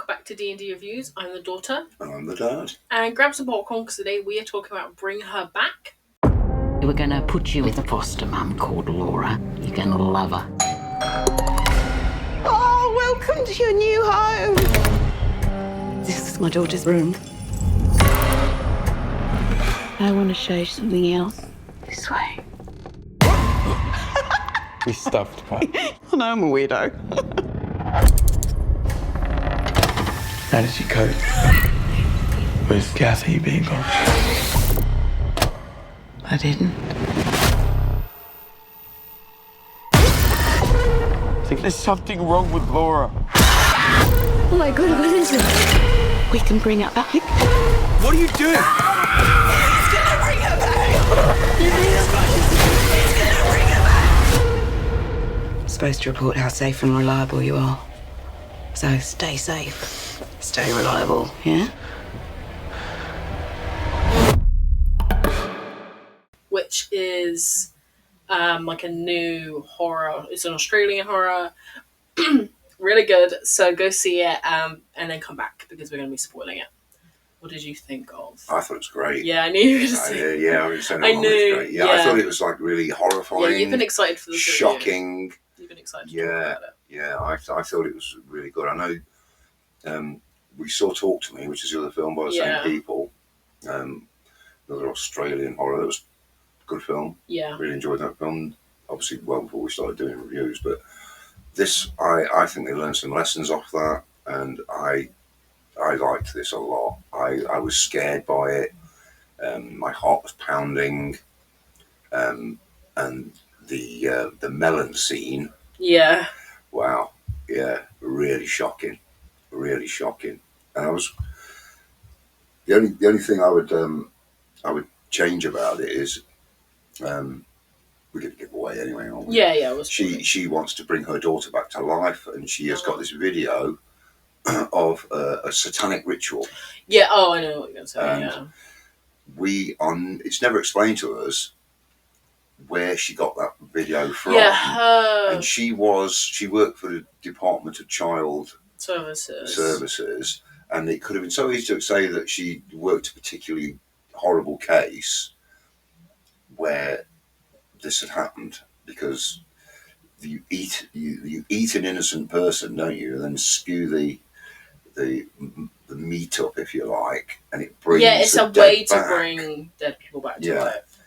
welcome back to D&D Reviews. I'm the daughter. And I'm the dad. And grab some popcorn, because today we are talking about Bring Her Back. We're going to put you with a foster mum called Laura. You're going to love her. Oh, welcome to your new home. This is my daughter's room. I want to show you something else. This way. We stuffed her. I know I'm a weirdo. How did you cope with Kathy being gone? I didn't. I think there's something wrong with Laura. Oh my God, what is it? We can bring her back. What are you doing? He's gonna bring her back. He's gonna bring her back. I'm supposed to report how safe and reliable you are. So stay safe. Stay reliable, yeah? Which is like a new horror. It's an Australian horror. Really good. So go see it and then come back because we're going to be spoiling it. What did you think of? I thought it was great. Yeah, I knew you were going to say Yeah, I was saying I knew. It was great. Yeah, I thought it was like really horrifying. Yeah, you've been excited for this shocking. Review. You've been excited to talk about it. Yeah, I thought it was really good. I know we saw Talk to Me, which is the other film by the same people. Another Australian horror. That was a good film. Yeah. Really enjoyed that film. Obviously, well before we started doing reviews. But this, I think they learned some lessons off that. And I liked this a lot. I was scared by it. My heart was pounding. And the melon scene. Yeah. Wow. Yeah. Really shocking. Really shocking. And I was the only thing I would change about it is we're going to give away anyway, aren't we? Yeah. It was she wants to bring her daughter back to life, and she has got this video of a satanic ritual. Yeah. Oh, I know what you're going to say. And it's never explained to us where she got that video from. Yeah. And she worked for the Department of Child Services, and it could have been so easy to say that she worked a particularly horrible case where this had happened, because you eat an innocent person, don't you, and then skew the meat up, if you like, and it brings it's a way to bring dead people back to life.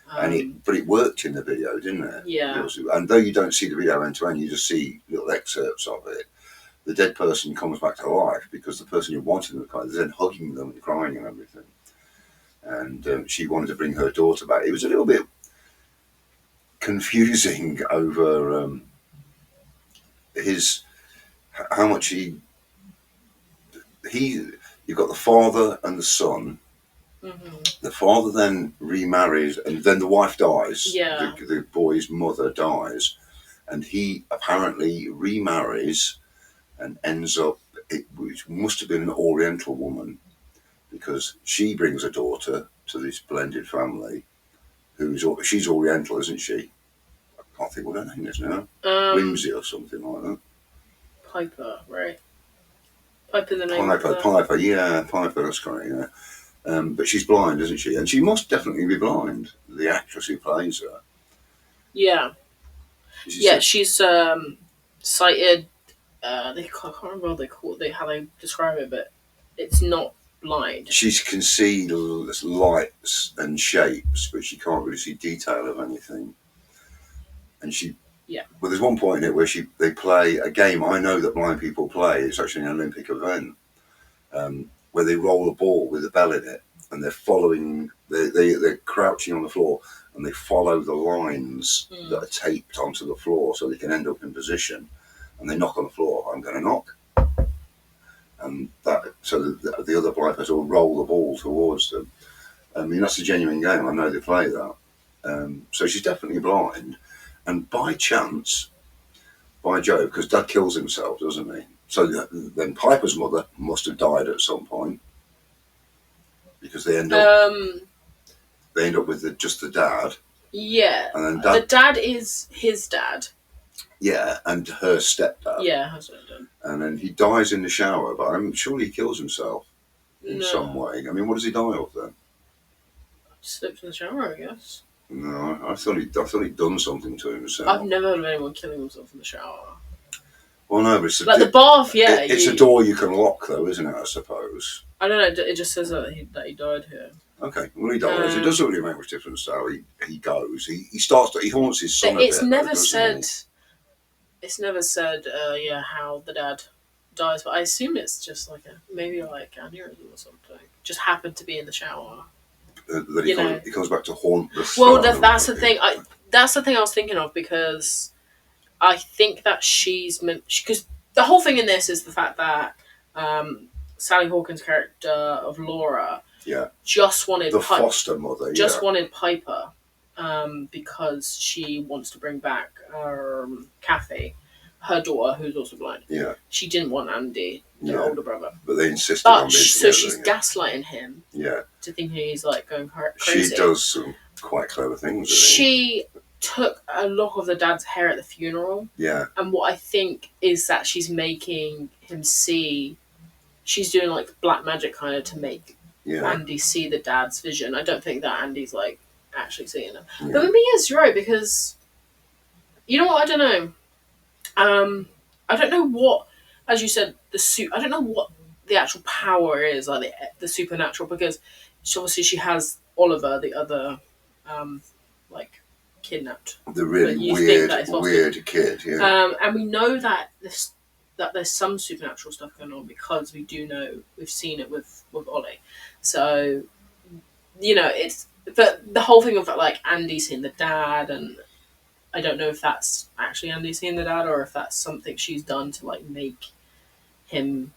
But it worked in the video, didn't it? Yeah. And though you don't see the video end to end, you just see little excerpts of it. The dead person comes back to life because the person who wanted them to come is then hugging them and crying and everything. And she wanted to bring her daughter back. It was a little bit confusing over how much you've got the father and the son. Mm-hmm. The father then remarries, and then the wife dies. Yeah. The boy's mother dies, and he apparently remarries and ends up, which must have been an Oriental woman, because she brings a daughter to this blended family. She's Oriental, isn't she? I can't think what her name is now. Whimsy or something like that. Piper, right? Piper, the name. Piper, yeah, Piper. That's correct. Yeah. But she's blind, isn't she? And she must definitely be blind, the actress who plays her. Yeah. She's sighted. I can't remember how they describe it, but it's not blind. She can see lights and shapes, but she can't really see detail of anything. And well, there's one point in it where they play a game I know that blind people play. It's actually an Olympic event. Where they roll a ball with a bell in it, and they're following, they're crouching on the floor, and they follow the lines that are taped onto the floor so they can end up in position, and they knock on the floor. I'm going to knock. And so the other blind person will roll the ball towards them. I mean, that's a genuine game. I know they play that. So she's definitely blind. And by chance, by Joe, because Dad kills himself, doesn't he? So then Piper's mother must have died at some point, because they end up with just the dad. Yeah. And then the dad is his dad. Yeah, and her stepdad. Yeah, her stepdad. And then he dies in the shower, but I'm sure he kills himself in some way. I mean, what does he die of then? Slips in the shower, I guess. No, I thought he'd done something to himself. I've never heard of anyone killing themselves in the shower. Well, no, but it's like the bath, yeah. It's a door you can lock, though, isn't it? I suppose. I don't know. It just says that he died here. Okay, well, he dies. It doesn't really make much difference how he goes. He haunts his son. It's never said. It's never said. How the dad dies, but I assume it's just like maybe like aneurysm or something. Just happened to be in the shower. That he comes back to haunt the son. Well, that's the thing. That's the thing I was thinking of, because I think that because the whole thing in this is the fact that Sally Hawkins' character of Laura just wanted the foster mother, wanted Piper because she wants to bring back Kathy, her daughter, who's also blind. Yeah, she didn't want Andy, the older brother, but they insisted on being so she's gaslighting him. Yeah, to think he's like going crazy. She does some quite clever things. She took a lock of the dad's hair at the funeral. Yeah. And what I think is that she's making him see, she's doing like black magic kind of to make Andy see the dad's vision. I don't think that Andy's like actually seeing him. Yeah. But maybe it's right, because you know what, I don't know. I don't know what, as you said, I don't know what the actual power is, like the supernatural, because she has Oliver, the other like kidnapped, the really weird kid, and we know that there's some supernatural stuff going on, because we've seen it with Ollie. So it's the whole thing of like Andy seeing the dad, and I don't know if that's actually Andy seeing the dad, or if that's something she's done to like make him,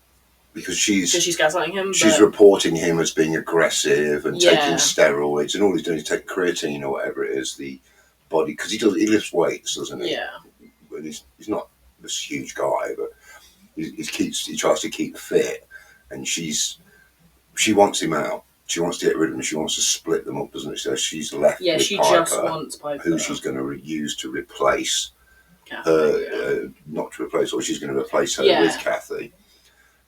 because she's gaslighting him. She's reporting him as being aggressive and taking steroids, and all he's doing is take creatine or whatever it is, the body, because he lifts weights, doesn't he? Yeah. And he's not this huge guy, but he tries to keep fit, and she wants him out. She wants to get rid of him. She wants to split them up, doesn't she? So she's left with she Piper, just wants Piper, who she's going to use to replace her, not to replace, or she's going to replace her with Kathy.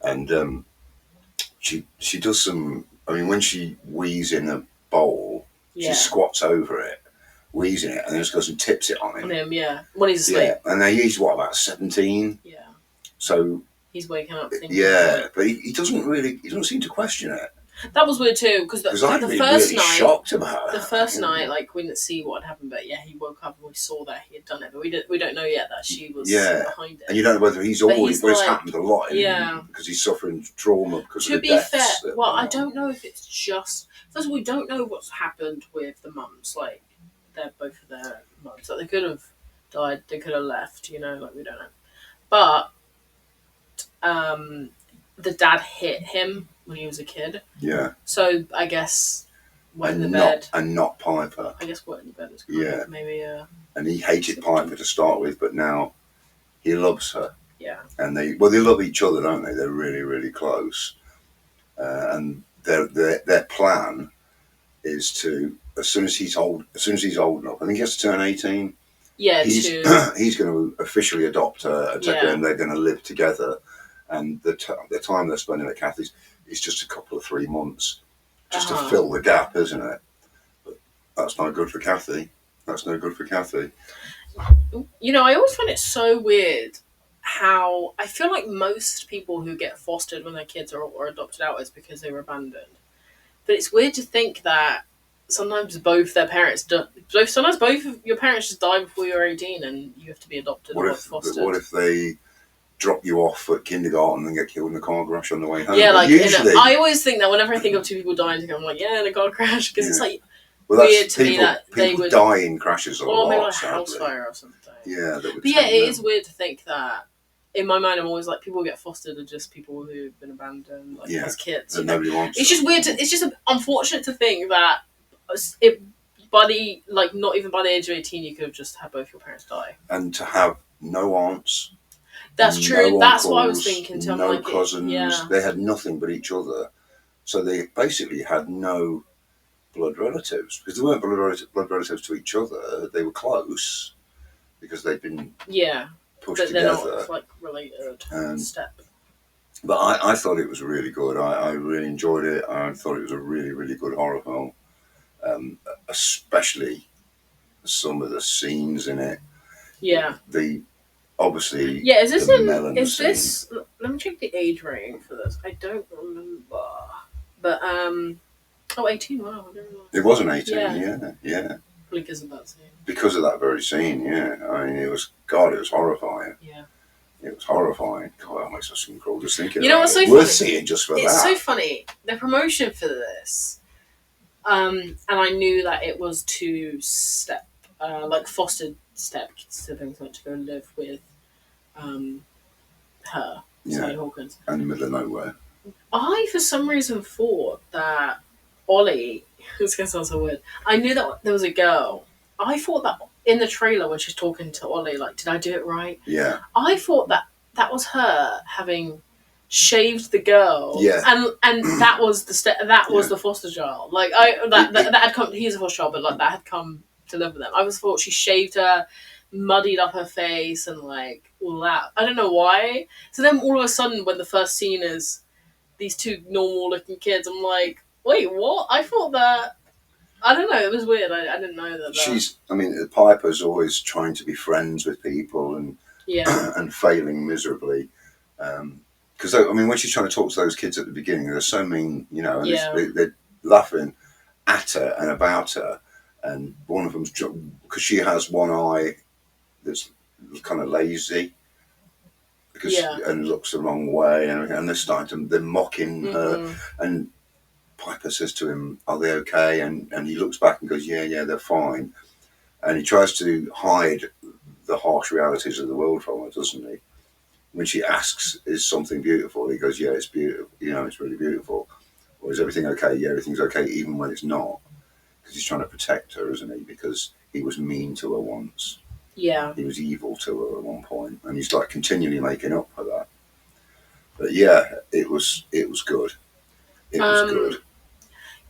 And she does some. I mean, when she wheezes in a bowl, she squats over it, wheezing it, and then just goes and tips it on him. When he's asleep. Yeah, and he's about 17. Yeah. So he's waking up thinking. Yeah, but he doesn't seem to question it. That was weird too, because the I'd be first really night, shocked about the first night, like we didn't see what had happened, but he woke up and we saw that he had done it, but we don't know yet that she was behind it. And you don't know whether he's always, but it's happened a lot, because he's suffering trauma because of the deaths. To be fair, I don't know if it's just, first of all, we don't know what's happened with the mums, like they're both of their mums, like they could have died, they could have left, like we don't know, but the dad hit him when he was a kid. Yeah. So I guess wet in the bed. And not Piper. I guess wet in the bed is kind of maybe And he hated Piper to start with, but now he loves her. Yeah. And they love each other, don't they? They're really, really close. And their plan is to, as soon as he's old enough, I think he has to turn 18. Yeah. He's going to officially adopt her, and they're going to live together. And the time they're spending at Kathy's is just a couple of 3 months, just to fill the gap, isn't it? But that's not good for Kathy. That's no good for Kathy. I always find it so weird how I feel like most people who get fostered when their kids are adopted out is because they were abandoned. But it's weird to think that sometimes both their parents sometimes both of your parents just die before you're 18 and you have to be adopted or fostered. What if they drop you off at kindergarten and get killed in a car crash on the way home? Yeah, like usually, I always think that whenever I think of two people dying together, I'm like, in a car crash, because it's like weird to me that they would die in crashes a lot. Or maybe like a house fire or something. Yeah, that would. But it is weird to think that. In my mind, I'm always like, people who get fostered are just people who've been abandoned, like as kids. That nobody wants. It's just weird. It's just unfortunate to think that not even by the age of 18, you could have just had both your parents die, and to have no aunts. That's true. That's what I was thinking. No cousins. They had nothing but each other, so they basically had no blood relatives, because they weren't blood relatives to each other. They were close, because they've been pushed but they're together. not like related. Step. But I thought it was really good. I really enjoyed it. I thought it was a really, really good horror film, especially some of the scenes in it. Yeah. Obviously. Yeah. Is this the in? melon Is scene. this? Let me check the age rating for this. I don't remember. But 18. Wow. I don't know. It was an 18. Yeah. Because of that scene. Because of that very scene. Yeah. I mean, it was horrifying. Yeah. It was horrifying. God, that makes my skin crawl just thinking. You know what's so funny? Worth seeing just for that. It's so funny. The promotion for this, and I knew that it was to step, like fostered step siblings went to go live with, her, Sally Hawkins, in the middle of nowhere. I, for some reason, thought that Ollie. This gonna sound so weird. I knew that there was a girl. I thought that in the trailer when she's talking to Ollie, like, did I do it right? Yeah. I thought that was her having shaved the girl. Yeah. And that was was the foster child. Like that had come. He's a foster child, but like that had come to live with them. I was thought she shaved her, muddied up her face, and like all that. I don't know why. So then all of a sudden, when the first scene is these two normal looking kids, I'm like, wait, what? I thought that. I don't know. It was weird. I didn't know that. I mean, Piper's always trying to be friends with people and and failing miserably. Because I mean, when she's trying to talk to those kids at the beginning, they're so mean, you know, and they're laughing at her and about her. And one of them's because she has one eye that's kind of lazy and looks the wrong way, and they're mocking her and. Piper says to him, "Are they okay?" And he looks back and goes, "Yeah, they're fine." And he tries to hide the harsh realities of the world from her, doesn't he? When she asks, "Is something beautiful?" he goes, "Yeah, it's beautiful. You know, it's really beautiful." Or is everything okay? Yeah, everything's okay, even when it's not. Because he's trying to protect her, isn't he? Because he was mean to her once. Yeah. He was evil to her at one point, and he's like continually making up for that. But yeah, it was good. It was good.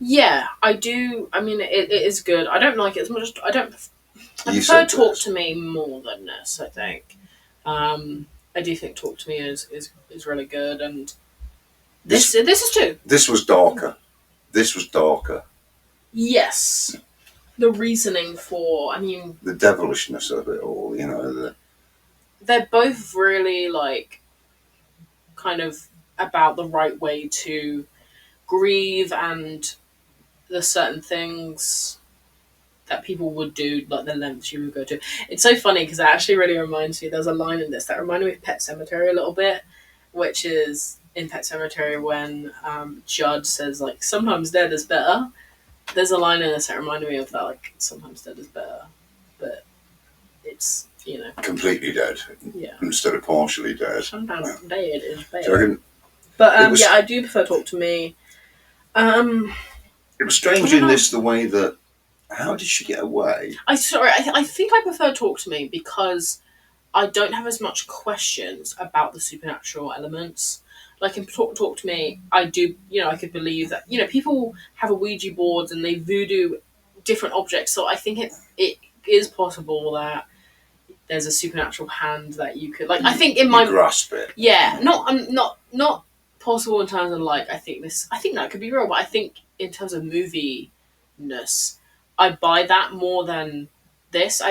Yeah, I do. I mean, it is good. I don't like it as much. I prefer Talk to Me more than this. I think. I do think Talk to Me is really good, and this is too. This was darker. Yes, the reasoning for. I mean, the devilishness of it all. You know, they're both really like, kind of about the right way to grieve and. The certain things that people would do, like the lengths you would go to. It's so funny because it actually really reminds me. There's a line in this that reminded me of Pet Sematary a little bit, which is in Pet Sematary when Judd says like sometimes dead is better. There's a line in this that reminded me of that, like sometimes dead is better, but it's completely dead, instead of partially dead. Sometimes dead is better. But I do prefer Talk to Me. It was strange in this the way that. How did she get away? I think I prefer Talk to Me because I don't have as much questions about the supernatural elements. Like in Talk to Me, I do. I could believe that people have a Ouija board and they voodoo different objects. So I think it is possible that there's a supernatural hand that you could like. I think in my grasp it. Yeah, not possible in terms of like I think that could be real, but I think in terms of movie-ness, I buy that more than this.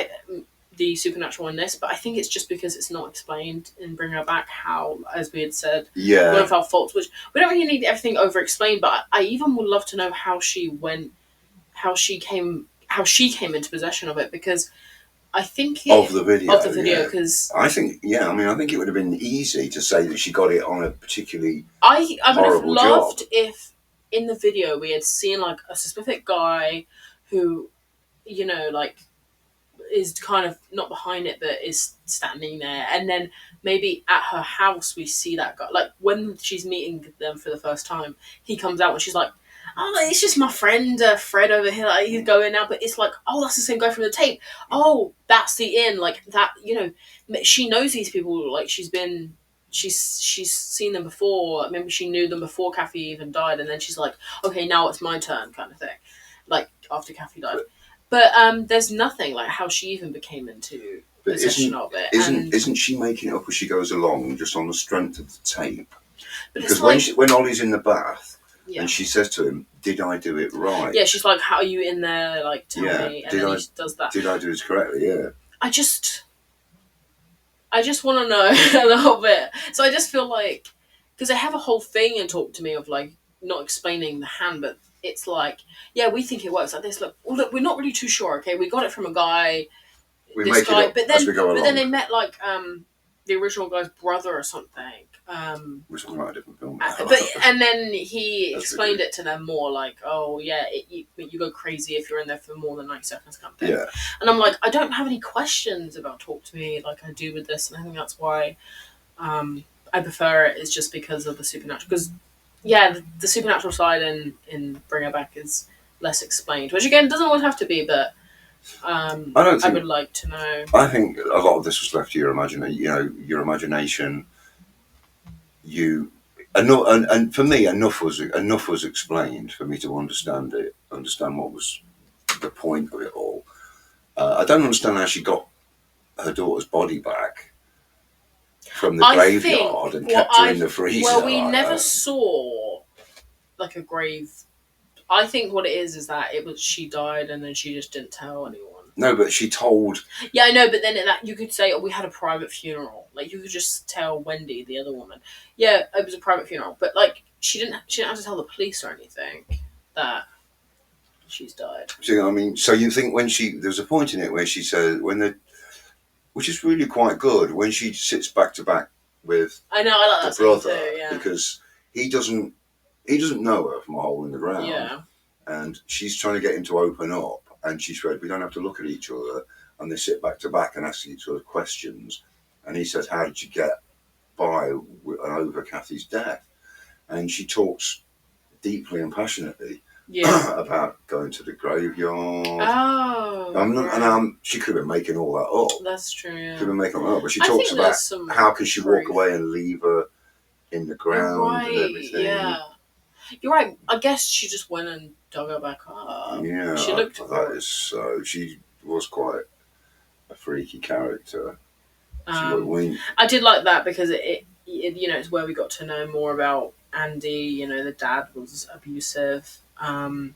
The supernatural in this, but I think it's just because it's not explained in Bring Her Back how, as we had said, one of our faults, which we don't really need everything over-explained, but I even would love to know how she came into possession of it, because I think of the video, because I think it would have been easy to say that she got it on a particularly I would have loved job. if in the video we had seen like a specific guy who like is kind of not behind it but is standing there, and then maybe at her house we see that guy, like when she's meeting them for the first time, he comes out and she's like, "Oh, it's just my friend Fred over here. Like, he's going now," but it's like, "Oh, that's the same guy from the tape. Oh, that's the inn." Like that, she knows these people. Like she's seen them before. Maybe she knew them before Kathy even died, and then she's like, "Okay, now it's my turn," kind of thing. Like after Kathy died, but there's nothing like how she even became into possession of it. Isn't she making it up as she goes along, just on the strength of the tape? But Because like, when Ollie's in the bath, yeah. and she says to him, "Did I do it right?" Yeah, she's like, "How are you in there? Like, tell me." And then he does that. Did I do this correctly? Yeah. I just want to know a little bit. So I just feel like, because they have a whole thing and talk to me of like not explaining the hand, but it's like, yeah, we think it works like this. Look, we're not really too sure. Okay, we got it from a guy. We make it up as we go along. But then they met like the original guy's brother or something. We're talking about a different film. And then he explained it to them more like, oh yeah, you go crazy if you're in there for more than 90 seconds kind of thing. Yeah. And I'm like, I don't have any questions about Talk to Me like I do with this, and I think that's why I prefer it, is just because of the supernatural. Because yeah, the supernatural side in Bring Her Back is less explained, which again doesn't always have to be, but I would like to know. I think a lot of this was left to your imagination. You know, your imagination. And for me, enough was explained for me to understand what was the point of it all. I don't understand how she got her daughter's body back from the graveyard and kept her in the freezer. Well, we never saw like a grave. I think what it is that it was she died and then she just didn't tell anyone. No, but she told. Yeah, I know, but then you could say, oh, we had a private funeral. Like, you could just tell Wendy, the other woman. Yeah, it was a private funeral, but like she didn't have to tell the police or anything that she's died. So I mean, so you think there's a point in it where she says which is really quite good, when she sits back to back with I like the brother, too, yeah. because he doesn't know her from a hole in the ground, yeah. And she's trying to get him to open up. And she said, we don't have to look at each other. And they sit back to back and ask each other questions. And he says, how did you get by over Kathy's death? And she talks deeply and passionately about going to the graveyard. Oh. She could have been making all that up. That's true, yeah. Could have been making all that up. But she talks about how can she walk away and leave her in the ground and everything. Yeah. You're right. I guess she just went and dug her back up. Yeah, she looked. She was quite a freaky character. I did like that because it it's where we got to know more about Andy. You know, the dad was abusive, and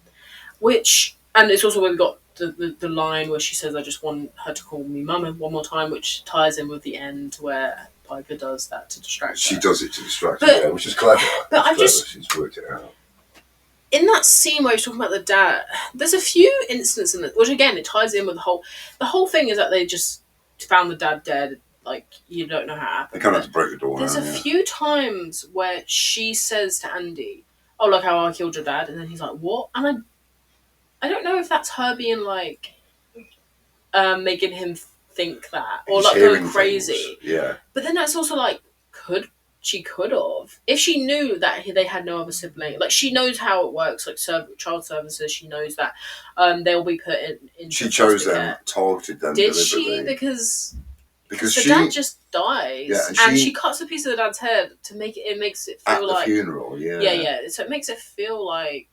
it's also where we got the line where she says, "I just want her to call me mum one more time," which ties in with the end where Piper does that to distract her. She does it to distract her, which is clever. But she's worked it out. In that scene where he's talking about the dad, there's a few instances in it, which again, it ties in with the whole thing is that they just found the dad dead. Like, you don't know how it happened. They kind of have to break the door down. There's a few times where she says to Andy, oh, look how I killed your dad. And then he's like, what? And I don't know if that's her being like, making him think that. Or like going crazy. Things. Yeah. But then that's also like, she could have. If she knew that they had no other sibling, like she knows how it works, like child services, she knows that they'll be put in. She chose them, targeted them. Did she? Because the dad just dies, and she cuts a piece of the dad's head to make it makes it feel like at the funeral. Yeah. Yeah. So it makes it feel like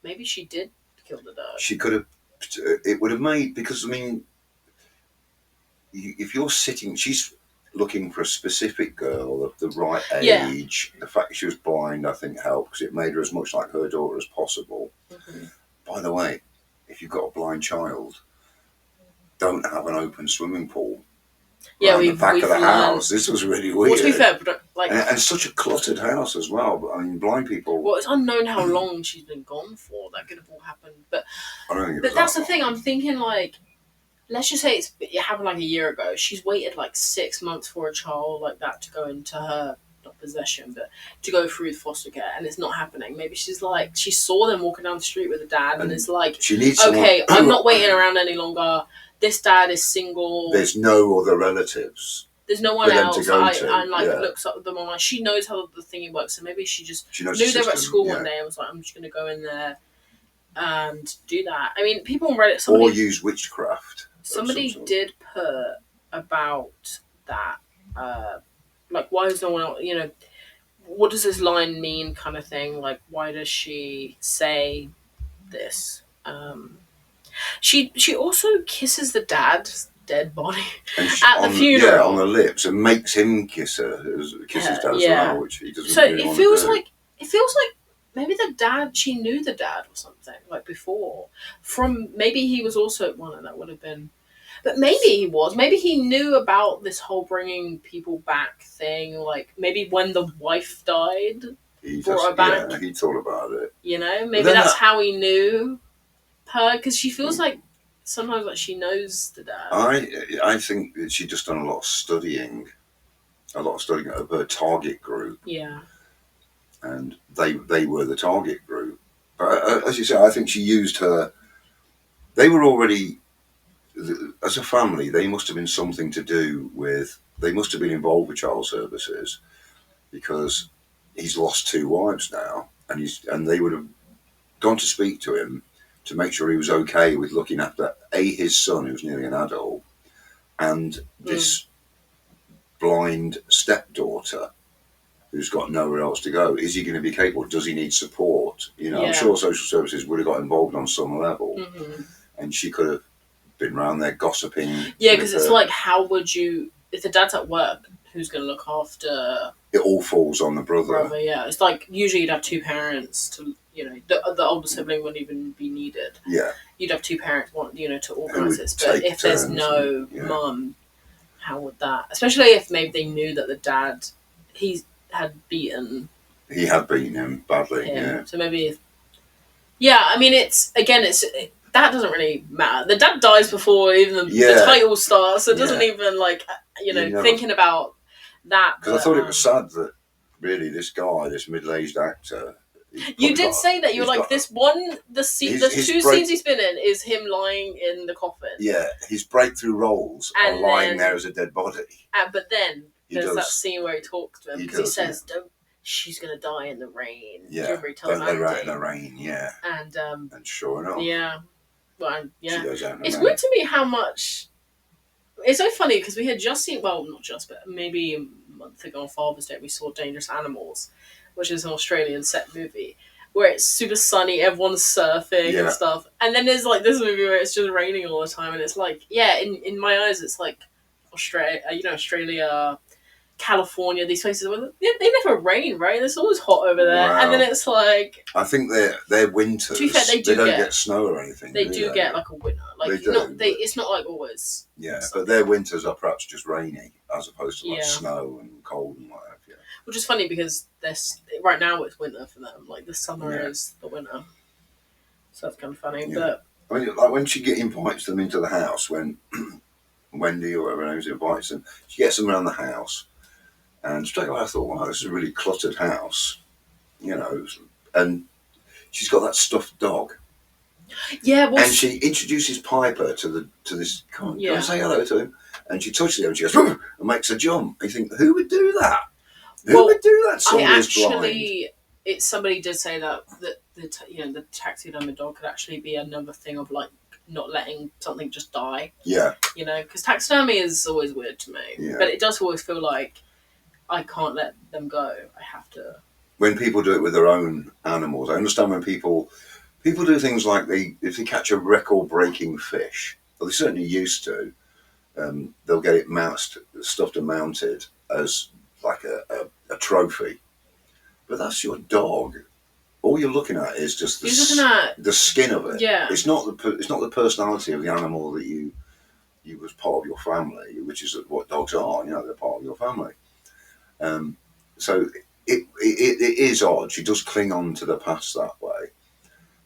maybe she did kill the dad. She could have. It would have made, because I mean, if you're sitting, she's looking for a specific girl of the right age. The fact that she was blind, I think, helped, because it made her as much like her daughter as possible. Mm-hmm. By the way, if you've got a blind child, don't have an open swimming pool. Yeah, the back of the house. This was really weird. Well, to be fair, like, and such a cluttered house as well. But I mean, blind people. Well, it's unknown how long she's been gone for. That could have all happened. But I don't think. But that's the thing. I'm thinking like, let's just say it happened like a year ago. She's waited like 6 months for a child like that to go into her, not possession, but to go through foster care, and it's not happening. Maybe she's like, she saw them walking down the street with a dad, and it's like, she needs okay, I'm not waiting around any longer. This dad is single. There's no other relatives. There's no one else. And looks up at them online. She knows how the thingy works, so maybe she knew they were at school one day and was like, I'm just going to go in there and do that. I mean, people on Reddit... or use witchcraft. Somebody did put about that, like, why is no one else, what does this line mean kind of thing? Like, why does she say this? She also kisses the dad dead body at the funeral. Yeah, on the lips, and makes him kiss her, kiss his dad as well, which he doesn't really want to do. It feels like maybe she knew the dad or something, like before. Maybe he was also one, and that would have been. But maybe he was. Maybe he knew about this whole bringing people back thing. Like, maybe when the wife died, brought her back. Yeah, he thought about it. You know, maybe that's how he knew her, because she feels like sometimes like she knows the dad. I think that she'd just done a lot of studying of her target group. Yeah. And they were the target group. But as you say, I think she used her. They were already, as a family, they must have been something to do with. They must have been involved with child services, because he's lost 2 wives now, and they would have gone to speak to him to make sure he was okay with looking after his son, who's nearly an adult, and this blind stepdaughter who's got nowhere else to go. Is he going to be capable? Does he need support? You know, I'm sure social services would have got involved on some level, and she could have been around there gossiping. Yeah, because it's like, how would you, if the dad's at work, who's going to look after? It all falls on the brother. Yeah, it's like usually you'd have 2 parents to, you know, the older sibling wouldn't even be needed. Yeah, you'd have 2 parents, to organise this. But if there's no mum, how would that? Especially if maybe they knew that the dad, he had beaten him badly. Yeah. So maybe, I mean, that doesn't really matter. The dad dies before even the title starts, so it doesn't even thinking about that. Because I thought it was sad that really this guy, this middle-aged actor. You did say that you were like the 2 scenes he's been in is him lying in the coffin. Yeah, his breakthrough roles are lying there as a dead body. But then there's that scene where he talks to him because he says, "Don't, she's gonna die in the rain." Yeah, don't let her out in the rain. Yeah, and sure enough, she goes out in the it's rain. weird to me how much. It's so funny because we had just seen, well, not just, but maybe a month ago on Father's Day, we saw Dangerous Animals, which is an Australian set movie where it's super sunny, everyone's surfing and stuff, and then there's like this movie where it's just raining all the time, and it's like, in my eyes, it's like Australia, California, these places where they never rain, right? It's always hot over there, and then it's like, I think their winters. To be fair, they don't get snow or anything. They do get like a winter, like they do, it's not like always. Yeah, but their winters are perhaps just rainy as opposed to like snow and cold and whatever. Yeah. Which is funny because right now it's winter for them. Like the summer is the winter, so that's kind of funny. Yeah. But I mean, like when she invites them into the house, when Wendy or whoever knows invites them, she gets them around the house. And straight away I thought, wow, this is a really cluttered house, and she's got that stuffed dog. Yeah, and she introduces Piper to this. Come on, say hello to him. And she touches him and she goes, and makes a jump. You think, who would do that? Who would do that? Somebody did say that the taxidermy dog could actually be another thing of like not letting something just die. Yeah. Because taxidermy is always weird to me. Yeah. But it does always feel like I can't let them go. I have to. When people do it with their own animals, I understand when people do things like if they catch a record-breaking fish, well, they certainly used to, they'll get it stuffed and mounted as like a trophy. But that's your dog. All you're looking at is just the skin of it. Yeah. It's not the personality of the animal that you was part of your family, which is what dogs are. They're part of your family. So it is odd. She does cling on to the past that way,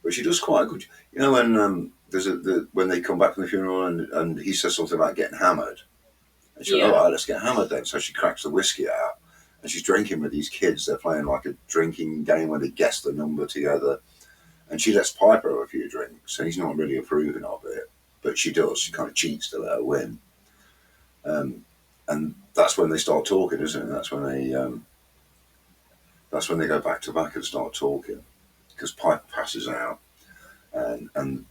but she does quite a good. When when they come back from the funeral and he says something about getting hammered, and she goes, "All right, let's get hammered then." So she cracks the whiskey out, and she's drinking with these kids. They're playing like a drinking game where they guess the number together, and she lets Piper have a few drinks, and he's not really approving of it, but she does. She kind of cheats to let her win, and that's when they start talking, isn't it? That's when they go back to back and start talking, because Piper passes out, and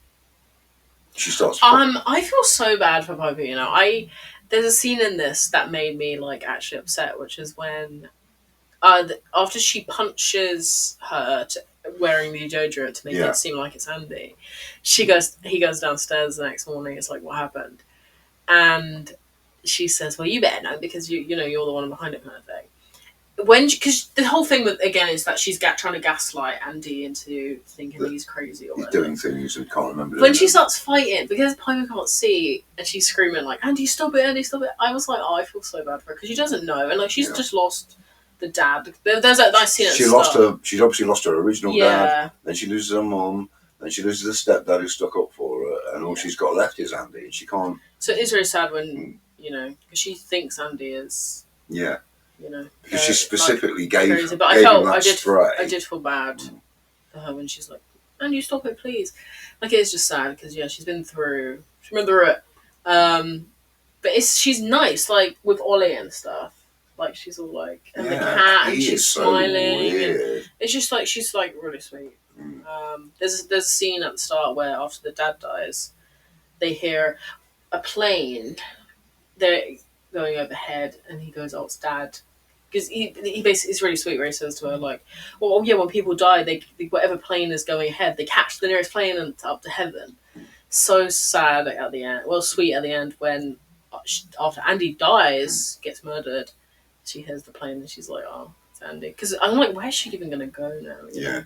she starts. I feel so bad for Piper. There's a scene in this that made me like actually upset, which is when, after she punches her wearing the deodorant to make it seem like it's Andy, he goes downstairs the next morning. It's like, what happened? and she says, "Well, you better know because you know you're the one behind it," kind of thing. Because the whole thing with again is that she's trying to gaslight Andy into thinking he's crazy or he's whatever. doing things and can't remember. When she starts fighting, because Piper can't see, and she's screaming like, "Andy, stop it! Andy, stop it!" I was like, "Oh, I feel so bad for her because she doesn't know, and like she's just lost the dad." There's that nice scene. She's obviously lost her original dad. Then she loses her mom. Then she loses the stepdad who stuck up for her, and all she's got left is Andy, and she can't. So it is very sad when because she thinks Andy is. Yeah. Because she specifically gave crazy. But I did feel bad for her when she's like, "And you stop it, please." Like it's just sad because she's been through it. But she's nice, like with Ollie and stuff. Like she's all like and the cat and she's smiling. And it's just like she's like really sweet. There's a scene at the start where after the dad dies, they hear a plane. They're going overhead, and he goes, "Oh, it's Dad." Because he basically is really sweet where he says to her like, "Well, yeah, when people die, they whatever plane is going ahead, they catch the nearest plane and up to heaven." So sad at the end. Well, sweet at the end when after Andy dies, gets murdered, she hears the plane and she's like, "Oh, it's Andy." Because I'm like, where's she even going to go now? You know?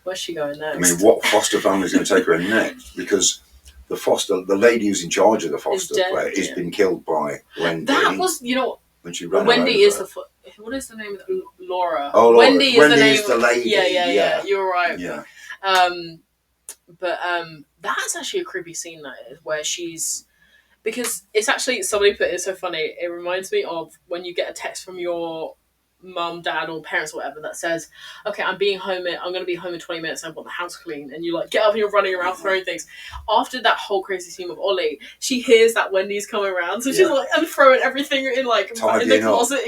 Where's she going next? I mean, what foster family is going to take her in next? Because the lady who's in charge of the foster place has been killed by Wendy. That was, when she ran Wendy is what is the name of Laura? Oh, Laura. Wendy is the lady. Yeah. You're right. Yeah. But that's actually a creepy scene that is where she's because it's actually somebody put it so funny. It reminds me of when you get a text from your mum, dad, or parents or whatever that says, "Okay, I'm going to be home in 20 minutes. I want the house clean," and you like get up and you're running around throwing things. After that whole crazy scene with Ollie, she hears that Wendy's coming around, so she's like and throwing everything in like in the closet.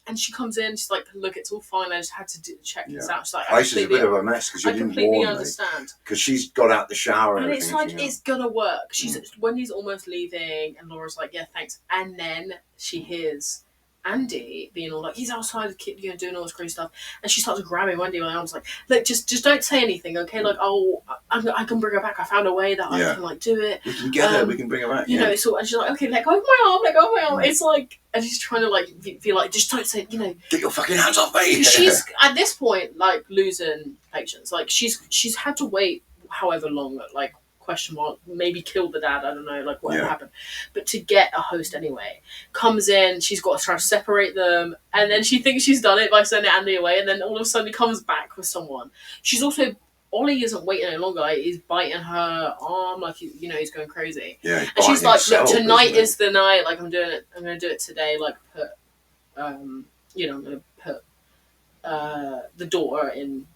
And she comes in, she's like, "Look, it's all fine. I just had to check this out." She's like, "Place is a bit of a mess because you didn't warn me." Understand because she's got out the shower and it's like it's gonna work. Wendy's almost leaving, and Laura's like, "Yeah, thanks," and then she hears Andy being all like, he's outside doing all this crazy stuff, and she starts grabbing Wendy by the arms like, "Look, just don't say anything, okay? Like, I can bring her back. I found a way that I can like do it. We can get her. We can bring her back." You know, and she's like, "Okay, let go of my arm. It's like, and she's trying to like be like, "Just don't say, get your fucking hands off me." She's at this point like losing patience. Like she's had to wait however long, like question mark, maybe killed the dad, I don't know, like whatever happened. But to get a host anyway, comes in, she's got to try to separate them, and then she thinks she's done it by sending Andy away, and then all of a sudden he comes back with someone. She's also, Ollie isn't waiting any longer, like, he's biting her arm, like, he's going crazy. Yeah, and she's like, "Look, tonight is the night, like, I'm going to do it today, like, I'm going to put the daughter in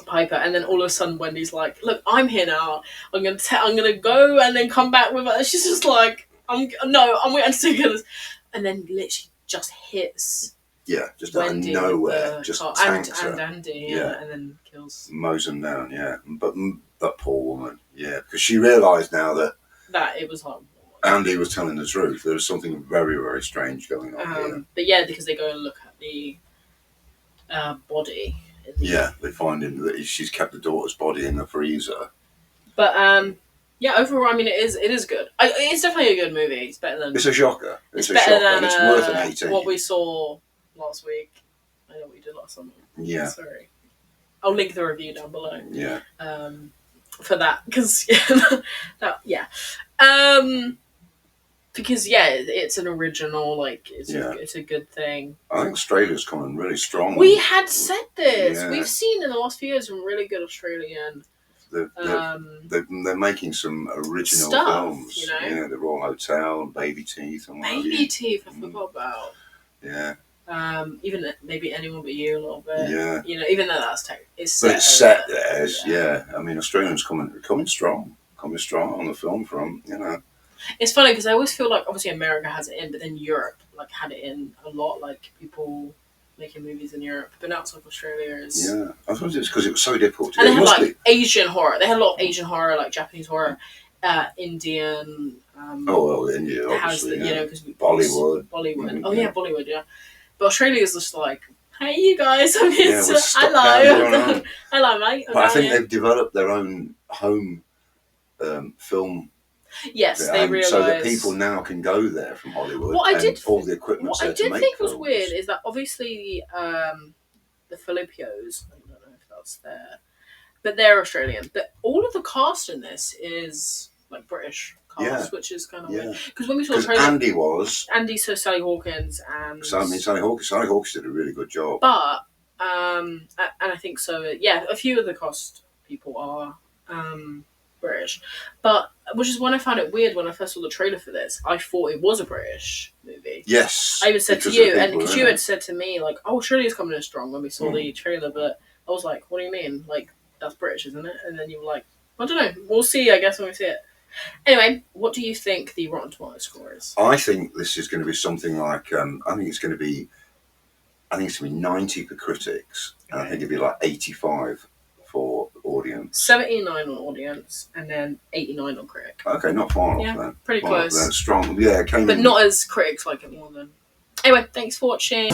Piper," and then all of a sudden Wendy's like, "Look, I'm here now. I'm gonna go and then come back with her." She's just like, I'm waiting to take this," and then literally just hits. Yeah, just Wendy out of nowhere, just tanks her. And Andy, and then kills. Mows them down, But that poor woman, because she realised now that it was horrible. Andy was telling the truth. There was something very, very strange going on here. But because they go and look at the body. They find that she's kept the daughter's body in the freezer. But overall, I mean, it is good. It's definitely a good movie. It's better than. It's a shocker. It's better shocker. than It's worth an 18. What we saw last week. I know what we did last summer. Yeah. Sorry. I'll link the review down below. Yeah. For that, because because it's an original, like it's a good thing. I think Australia's coming really strong. We had said this. We've seen in the last few years some really good Australian. They're making some original films. The Royal Hotel and Baby Teeth and Baby Teeth. I forgot about. Yeah. Even maybe Anyone But You a little bit. Yeah. Even though that's it's set there. I mean, Australians coming strong on the film front. It's funny because I always feel like obviously America has it in, but then Europe like had it in a lot. Like people making movies in Europe, but now it's like Australia is. Yeah, I suppose it's because it was so difficult. And they had like Asian horror. They had a lot of Asian horror, like Japanese horror, Indian. India, obviously. Because Bollywood. Mm-hmm. Oh yeah, Bollywood. Yeah, but Australia is just like, "Hey, you guys, I'm here. Hello, hello, mate." But I think they've developed their own home film Yes, they realised... So that people now can go there from Hollywood all the equipment's there to make What I did think films. was weird is that obviously the Philippous, I don't know if that's there, but they're Australian. But all of the cast in this is like British cast, which is kind of weird. Because when we saw the trailer... Andy's so Sally Hawkins and... Sally Hawkins did a really good job. But, and I think so, a few of the cast people are British. But, which is when I found it weird when I first saw the trailer for this. I thought it was a British movie. Yes. I even said to you, and because you had said to me, like, oh, Australia's coming in strong when we saw the trailer, but I was like, what do you mean? Like, that's British, isn't it? And then you were like, I don't know. We'll see, I guess, when we see it. Anyway, what do you think the Rotten Tomatoes score is? I think this is going to be something like, I think it's going to be 90 for critics, and I think it'd be like 85 for audience. 79 on audience, and then 89 on critic. Okay, not far off then. Pretty close. That's strong. Yeah, it came but in. Not as critics like it more than. Anyway, thanks for watching.